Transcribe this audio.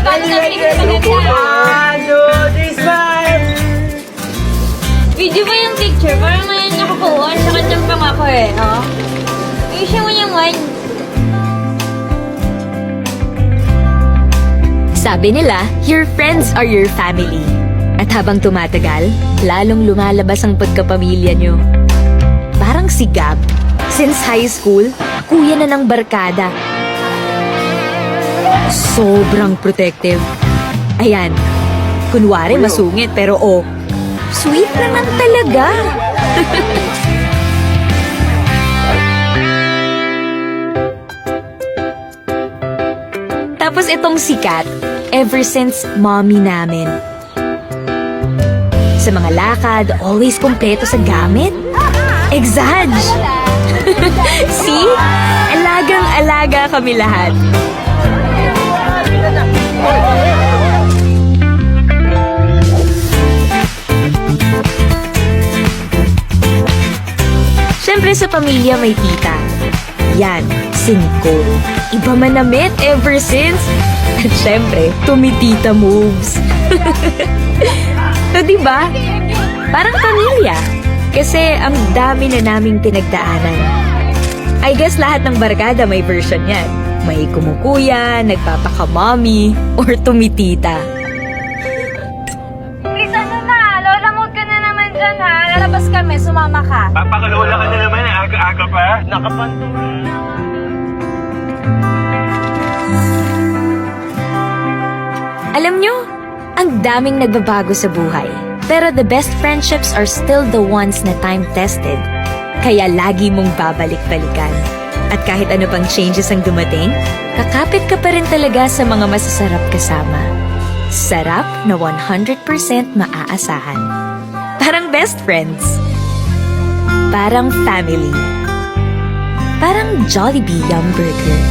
Paano sabi ko maganda? Video ba yung picture? Parang may nakakuha sa kanyang pangako eh, oh. Ayusin mo yung wine. Sabi nila, your friends are your family. At habang tumatagal, lalong lumalabas ang pagkapamilya nyo. Parang si Gab. Since high school, kuya na ng barkada. Sobrang protective. Ayan, kunwari masungit pero oh, sweet naman talaga. Tapos itong sikat, ever since mommy namin. Sa mga lakad, always kompleto sa gamit. Exag! See? Alagang-alaga kami lahat. Siyempre sa pamilya may tita. Yan, si Nicole. Iba manamit ever since. At siyempre, tumitita moves. So, diba? Parang pamilya. Kasi ang dami na naming pinagdaanan. I guess lahat ng barkada may version yan. May kumukuya, nagpapaka-mommy, or tumitita. Please, ano na? Lola mood ka na naman dyan, ha? Lalabas kami, sumama ka. Papakalola ka na naman, aga-aga pa. Nakapantuloy. Alam nyo, ang daming nagbabago sa buhay. Pero the best friendships are still the ones na time-tested. Kaya lagi mong babalik-balikan. At kahit ano pang changes ang dumating, kakapit ka pa rin talaga sa mga masasarap kasama. Sarap na 100% maaasahan. Parang best friends. Parang family. Parang Jollibee Yum Burger.